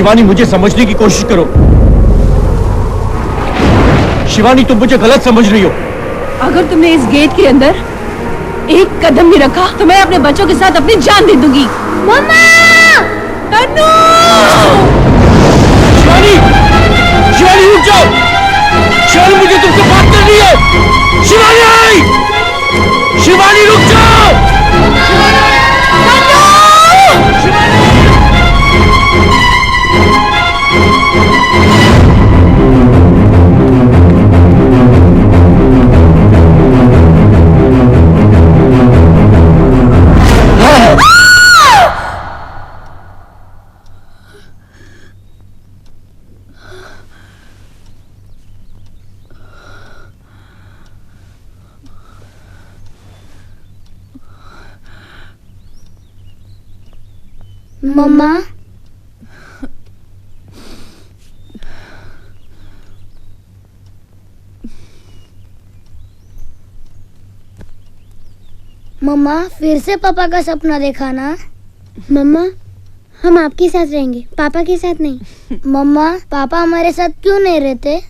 शिवानी, मुझे समझने की कोशिश करो। शिवानी, तुम मुझे गलत समझ रही हो। अगर तुमने इस गेट के अंदर एक कदम भी रखा तो मैं अपने बच्चों के साथ अपनी जान दे दूंगी। मम्मा! तन्नू! शिवानी! शिवानी, रुक जाओ! शिवानी, मुझे तुमसे बात करनी है। शिवानी! शिवानी, रुक जाओ! मम्मा, मम्मा फिर से पापा का सपना देखा ना? मम्मा, हम आपके साथ रहेंगे, पापा के साथ नहीं। मम्मा, पापा हमारे साथ क्यों नहीं रहते?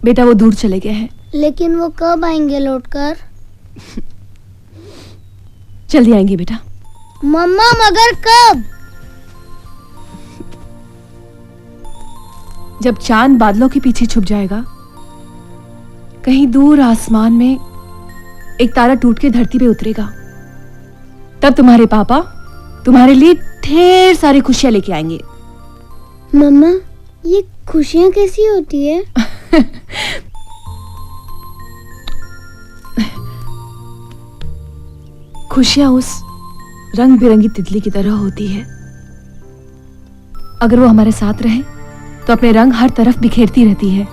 बेटा, वो दूर चले गए हैं। लेकिन वो कब आएंगे लौटकर? जल्दी आएंगे बेटा। मम्मा, मगर कब? जब चांद बादलों के पीछे छुप जाएगा, कहीं दूर आसमान में एक तारा टूट के धरती पे उतरेगा, तब तुम्हारे पापा तुम्हारे लिए ढेर सारी खुशियां लेके आएंगे। मम्मा, ये खुशियां कैसी होती है? खुशियां उस रंग बिरंगी तितली की तरह होती है। अगर वो हमारे साथ रहे तो अपने रंग हर तरफ बिखेरती रहती है,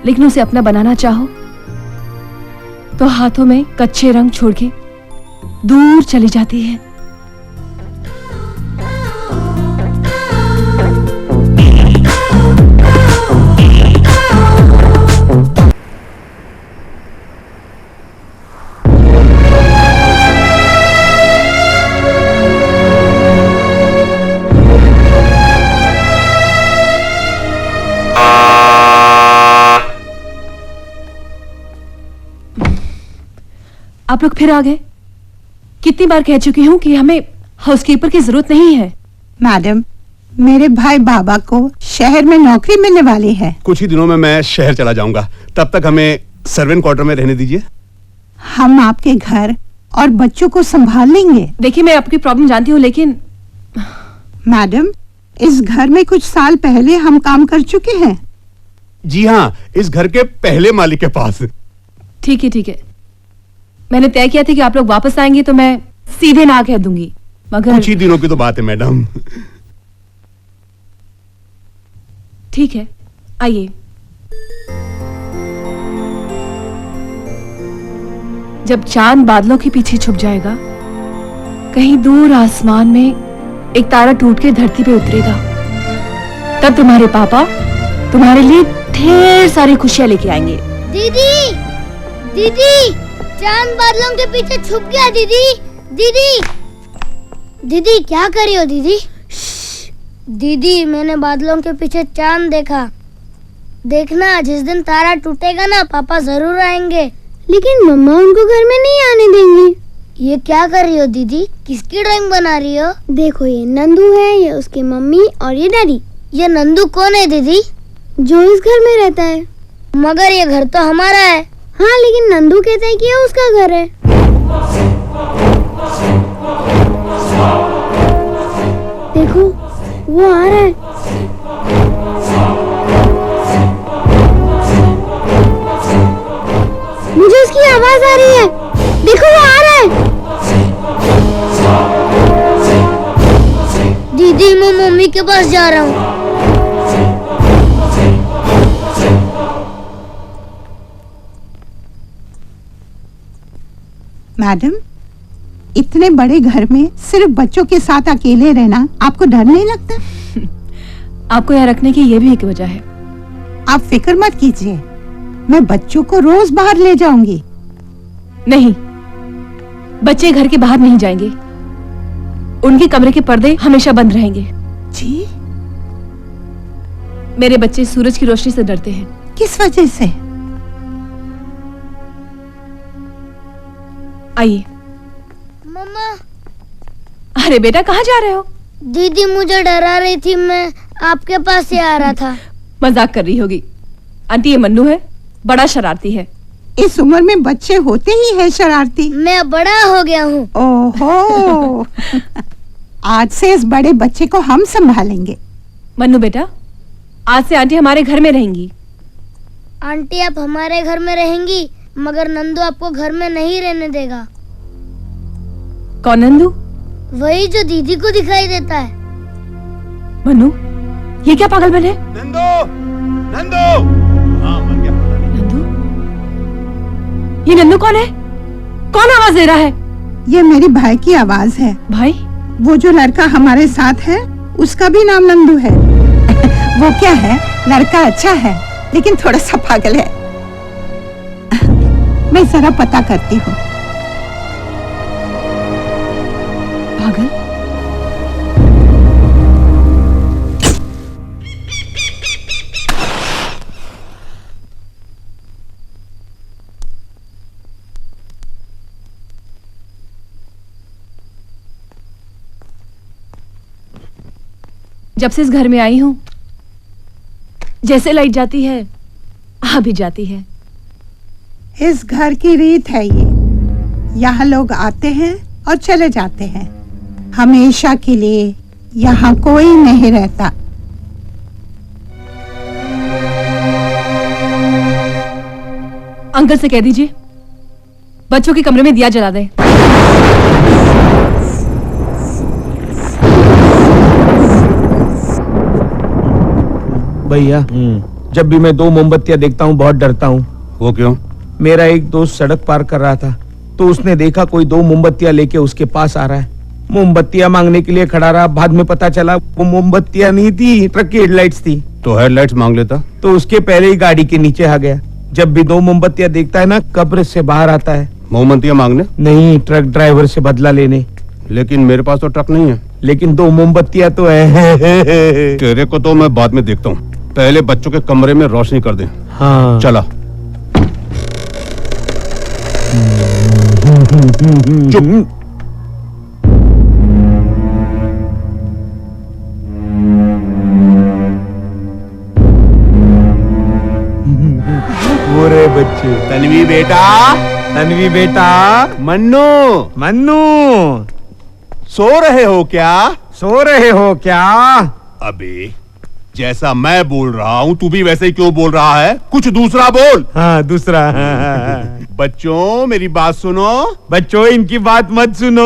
लेकिन उसे अपना बनाना चाहो तो हाथों में कच्चे रंग छोड़ के दूर चली जाती है। आप लोग फिर आ गए। कितनी बार कह चुकी हूँ कि हमें हाउसकीपर की जरूरत नहीं है। मैडम, मेरे भाई बाबा को शहर में नौकरी मिलने वाली है। कुछ ही दिनों में मैं शहर चला जाऊंगा, तब तक हमें सर्वेंट क्वार्टर में रहने दीजिए। हम आपके घर और बच्चों को संभाल लेंगे। देखिए, मैं आपकी प्रॉब्लम जानती हूँ, लेकिन मैडम, इस घर में कुछ साल पहले हम काम कर चुके हैं। जी हाँ, इस घर के पहले मालिक के पास। ठीक है ठीक है, मैंने तय किया था कि आप लोग वापस आएंगे तो मैं सीधे ना कह दूंगी, मगर कुछ ही दिनों की तो बात है मैडम। ठीक है, आइए। जब चांद बादलों के पीछे छुप जाएगा, कहीं दूर आसमान में एक तारा टूट के धरती पे उतरेगा, तब तुम्हारे पापा तुम्हारे लिए ढेर सारी खुशियां लेके आएंगे। दीदी, दीदी, चांद बादलों के पीछे छुप गया। दीदी, दीदी, दीदी क्या कर रही हो? दीदी, दीदी, मैंने बादलों के पीछे चांद देखा। देखना, जिस दिन तारा टूटेगा ना, पापा जरूर आएंगे। लेकिन मम्मा उनको घर में नहीं आने देंगी। ये क्या कर रही हो दीदी? किसकी ड्राइंग बना रही हो? देखो, ये नंदू है, ये उसकी मम्मी और ये डैडी। ये नंदू कौन है दीदी? जो इस घर में रहता है। मगर ये घर तो हमारा है। हाँ, लेकिन नंदू कहता है कि ये उसका घर है। देखो, वो आ रहा है। मुझे उसकी आवाज आ रही है। देखो, वो आ रहा है। दीदी, मैं मम्मी के पास जा रहा हूँ। मैडम, इतने बड़े घर में सिर्फ बच्चों के साथ अकेले रहना आपको डर नहीं लगता? आपको यहाँ रखने की ये भी एक वजह है। आप फिक्र मत कीजिए, मैं बच्चों को रोज बाहर ले जाऊंगी। नहीं, बच्चे घर के बाहर नहीं जाएंगे। उनके कमरे के पर्दे हमेशा बंद रहेंगे। जी? मेरे बच्चे सूरज की रोशनी से डरते हैं। किस वजह से? आइए। मम्मा, अरे बेटा, कहाँ जा रहे हो? दीदी मुझे डरा रही थी, मैं आपके पास ही आ रहा था। मजाक कर रही होगी। आंटी, ये मन्नू है, बड़ा शरारती है। इस उम्र में बच्चे होते ही है शरारती। मैं बड़ा हो गया हूँ। ओहो आज से इस बड़े बच्चे को हम संभालेंगे। मन्नू बेटा, आज से आंटी हमारे घर में रहेंगी। आंटी, आप हमारे घर में रहेंगी, मगर नंदू आपको घर में नहीं रहने देगा। कौन नंदू? वही जो दीदी को दिखाई देता है। मन्नू, ये क्या पागलपन है? नंदू, नंदू, हाँ मर गया। नंदू? ये नंदू कौन है? कौन आवाज दे रहा है? ये मेरी भाई की आवाज है। भाई? वो जो लड़का हमारे साथ है, उसका भी नाम नंदू है। वो क्या है, लड़का अच्छा है, लेकिन थोड़ा सा पागल है। मैं जरा पता करती हूँ। पागल? जब से इस घर में आई हूं, जैसे लाइट जाती है आ भी जाती है। इस घर की रीत है ये। यहाँ लोग आते हैं और चले जाते हैं। हमेशा के लिए यहाँ कोई नहीं रहता। अंकल से कह दीजिए बच्चों के कमरे में दिया जला दें। भैया, जब भी मैं 2 मोमबत्तियां देखता हूँ बहुत डरता हूँ। वो क्यों? मेरा एक दोस्त सड़क पार कर रहा था तो उसने देखा कोई 2 मोमबत्तियां लेके उसके पास आ रहा है। मोमबत्तियां मांगने के लिए खड़ा रहा। बाद में पता चला वो मोमबत्तियां नहीं थी, ट्रक की हेडलाइट्स थी। तो हेडलाइट्स मांग लेता। तो उसके पहले ही गाड़ी के नीचे आ गया। जब भी 2 मोमबत्तियां देखता है ना, कब्र से बाहर आता है। मोमबत्तियां मांगने? नहीं, ट्रक ड्राइवर से बदला लेने। लेकिन मेरे पास तो ट्रक नहीं है। लेकिन 2 मोमबत्तियां तो है। तेरे को तो मैं बाद में देखता हूँ, पहले बच्चों के कमरे में रोशनी कर दे। हाँ चला। चुप। वो रे बच्चे। तन्वी बेटा, तन्वी बेटा। मन्नू, मन्नू, सो रहे हो क्या? सो रहे हो क्या? अबे, जैसा मैं बोल रहा हूँ तू भी वैसे ही क्यों बोल रहा है? कुछ दूसरा बोल। हाँ, दूसरा। बच्चों, मेरी बात सुनो। बच्चों, इनकी बात मत सुनो।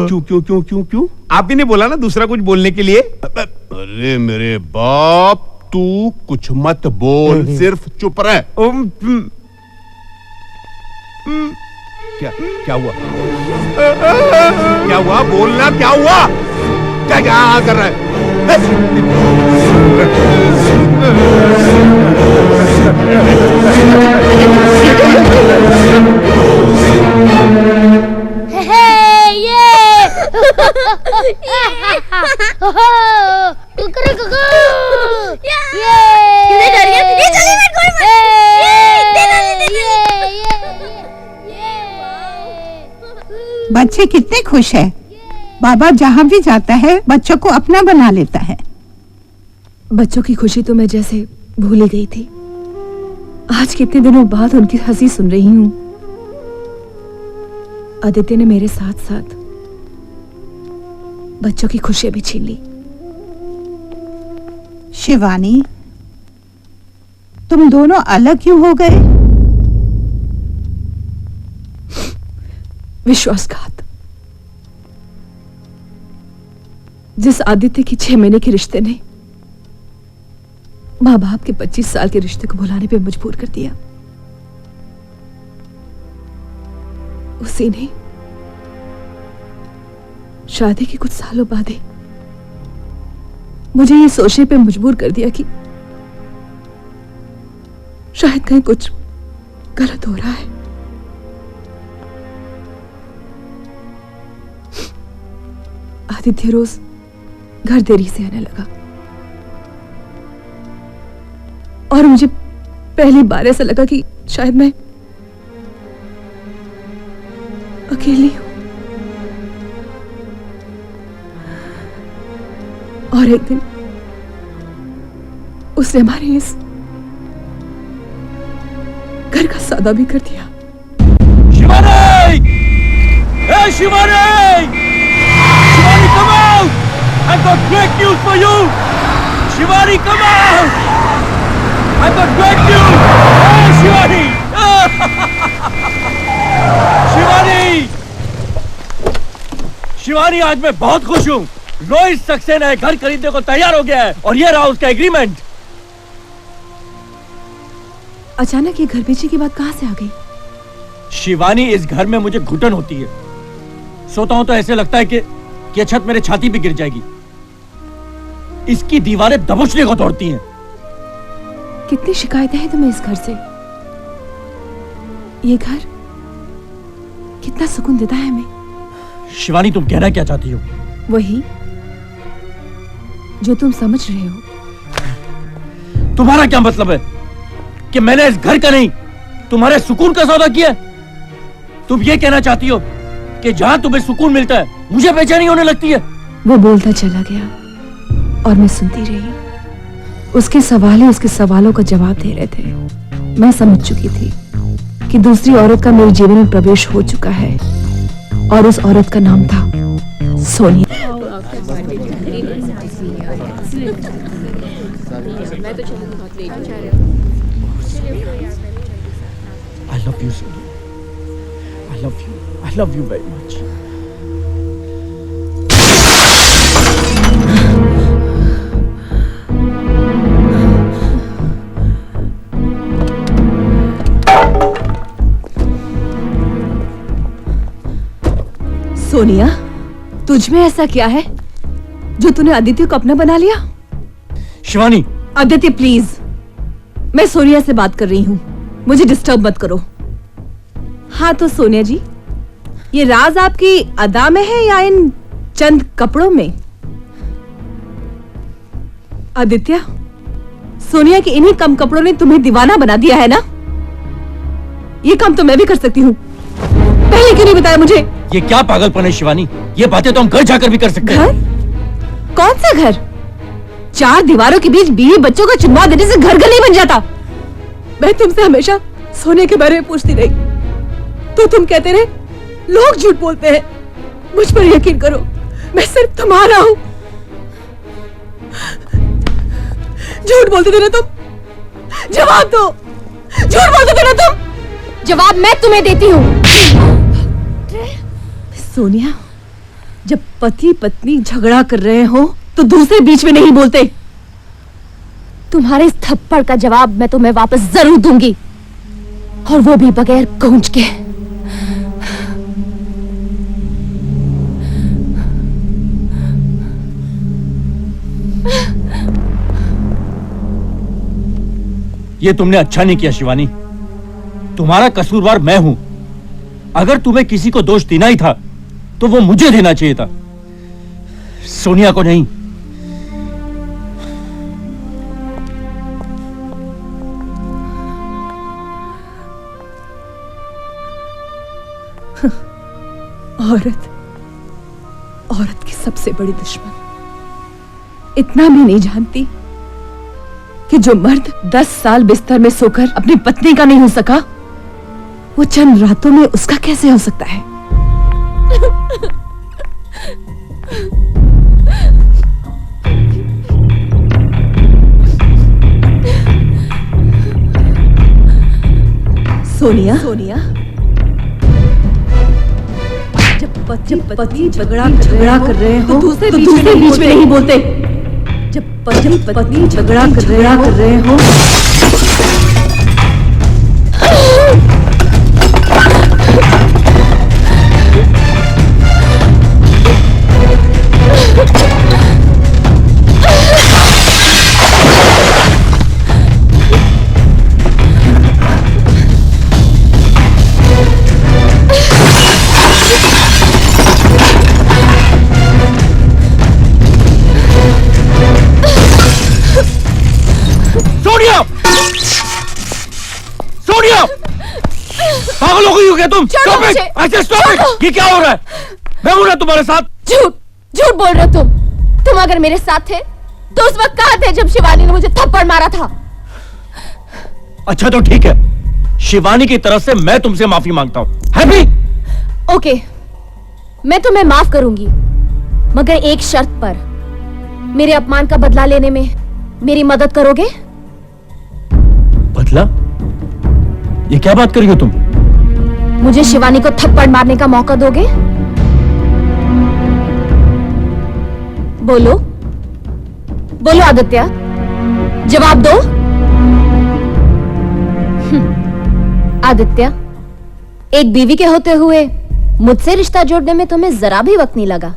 क्यों क्यों क्यों क्यों क्यों? आप ही ने बोला ना दूसरा कुछ बोलने के लिए। अरे मेरे बाप, तू कुछ मत बोल, सिर्फ चुप रह। क्या क्या हुआ? क्या हुआ? बोलना, क्या हुआ? क्या क्या कर रहा है? बच्चे कितने खुश हैं। बाबा जहाँ भी जाता है बच्चों को अपना बना लेता है। बच्चों की खुशी तो मैं जैसे भूल ही गई थी। आज कितने दिनों बाद उनकी हंसी सुन रही हूँ। आदित्य ने मेरे साथ साथ बच्चों की खुशियां भी छीन ली। शिवानी, तुम दोनों अलग क्यों हो गए? विश्वासघात। जिस आदित्य की 6 महीने के रिश्ते ने माँ बाप के 25 साल के रिश्ते को भुलाने पे मजबूर कर दिया, उसी ने शादी के कुछ सालों बाद ही मुझे ये सोचने पे मजबूर कर दिया कि शायद कहीं कुछ गलत हो रहा है। आदित्य रोज घर देरी से आने लगा। और मुझे पहली बार ऐसा लगा कि शायद मैं अकेली हूं। और एक दिन उसने हमारे इस घर का सौदा भी कर दिया। Shivani! Hey, Shivani! Shivani, come out! I've got great news for you! Shivani, come out! I've got great news! Hey, Shivani! Shivani! Shivani, आज मैं बहुत खुश हूँ। रोहित सक्सेना है घर खरीदने को तैयार हो गया है और ये रहा उसका एग्रीमेंट। अचानक ये घर बेचने की बात कहां से आ गई? शिवानी, इस घर में मुझे घुटन होती है। सोता हूं तो ऐसे लगता है कि ये छत मेरे छाती पे गिर जाएगी। इसकी दीवारें दबोचने को दौड़ती हैं। कितनी शिकायतें हैं तुम्हें इस घर से? ये घर कितना सुकून देता है हमें। शिवानी, तुम कहना क्या चाहती हो? वही जो तुम समझ रहे हो। तुम्हारा क्या मतलब है कि मैंने इस घर का नहीं तुम्हारे सुकून का सौदा किया? तुम ये कहना चाहती हो कि जहां तुम्हें सुकून मिलता है मुझे बेचैनी होने लगती है? वो बोलता चला गया और मैं सुनती रही। उसके सवाल ही उसके सवालों का जवाब दे रहे थे। मैं समझ चुकी थी कि दूसरी औरत का मेरे जीवन में प्रवेश हो चुका है और उस औरत का नाम था Sonia. I love you, Sonia. I love you. I love you very much. Sonia, तुझ में ऐसा क्या है जो तूने आदित्य को अपना बना लिया? शिवानी! आदित्य प्लीज, मैं सोनिया से बात कर रही हूँ, मुझे डिस्टर्ब मत करो। हाँ तो सोनिया जी, ये राज आपकी अदा में है या इन चंद कपड़ों में? आदित्य, सोनिया के इन्हीं कम कपड़ों ने तुम्हें दीवाना बना दिया है ना? ये काम तो मैं भी कर सकती हूँ, पहले क्यों नहीं बताया मुझे? ये क्या पागलपन है शिवानी? ये बातें तो हम घर जाकर भी कर सकते हैं। घर? कौन सा घर? 4 दीवारों के बीच बीवी बच्चों को चुनवा देने से घर नहीं बन जाता। मैं तुमसे हमेशा सोने के बारे में पूछती रही तो तुम कहते रहे लोग झूठ बोलते हैं। मुझ पर यकीन करो, मैं सिर्फ तुम्हारा हूं। झूठ बोलते थे ना तुम, जवाब दो। झूठ बोलते थे ना तुम, जवाब मैं तुम्हें देती हूँ। सोनिया, जब पति पत्नी झगड़ा कर रहे हो तो दूसरे बीच में नहीं बोलते। तुम्हारे इस थप्पड़ का जवाब मैं तुम्हें वापस जरूर दूंगी, और वो भी बगैर गूंज के। ये तुमने अच्छा नहीं किया शिवानी। तुम्हारा कसूरवार मैं हूं। अगर तुम्हें किसी को दोष देना ही था तो वो मुझे देना चाहिए था, सोनिया को नहीं। औरत की सबसे बड़ी दुश्मन इतना भी नहीं जानती कि जो मर्द 10 साल बिस्तर में सोकर अपनी पत्नी का नहीं हो सका, वो चंद रातों में उसका कैसे हो सकता है। सोनिया, जब पति झगड़ा कर रहे हो तो दूसरे बीच में नहीं बोलते। जब पति झगड़ा कर रहे हो सोनिया, पागल हो गई हो क्या तुम? छोड़ो Stop it! मुझे। ऐसे stop it! छोड़ो। ये क्या हो रहा है? मैं हूं ना तुम्हारे साथ। झूठ झूठ बोल रहे हो तुम अगर मेरे साथ थे तो उस वक्त कहाँ थे जब शिवानी ने मुझे थप्पड़ मारा था? अच्छा तो ठीक है, शिवानी की तरफ से मैं तुमसे माफी मांगता हूं। हैप्पी? ओके, मैं तुम्हें माफ करूंगी, मगर एक शर्त पर। मेरे अपमान का बदला लेने में मेरी मदद करोगे? बदला? ये क्या बात कर रही हो तुम? मुझे शिवानी को थप्पड़ मारने का मौका दोगे? बोलो बोलो आदित्य, जवाब दो। आदित्य, एक बीवी के होते हुए मुझसे रिश्ता जोड़ने में तुम्हें जरा भी वक्त नहीं लगा,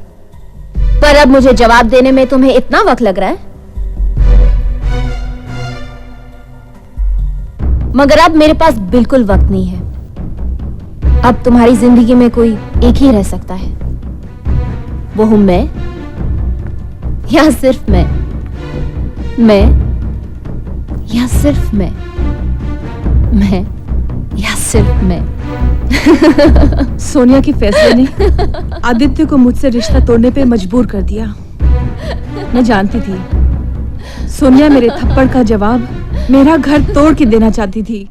पर अब मुझे जवाब देने में तुम्हें इतना वक्त लग रहा है। मगर अब मेरे पास बिल्कुल वक्त नहीं है। अब तुम्हारी जिंदगी में कोई एक ही रह सकता है, वो हूं मैं, या सिर्फ मैं या सिर्फ मैं या सिर्फ मैं। सोनिया के फैसले ने आदित्य को मुझसे रिश्ता तोड़ने पे मजबूर कर दिया। मैं जानती थी सोनिया मेरे थप्पड़ का जवाब मेरा घर तोड़ के देना चाहती थी।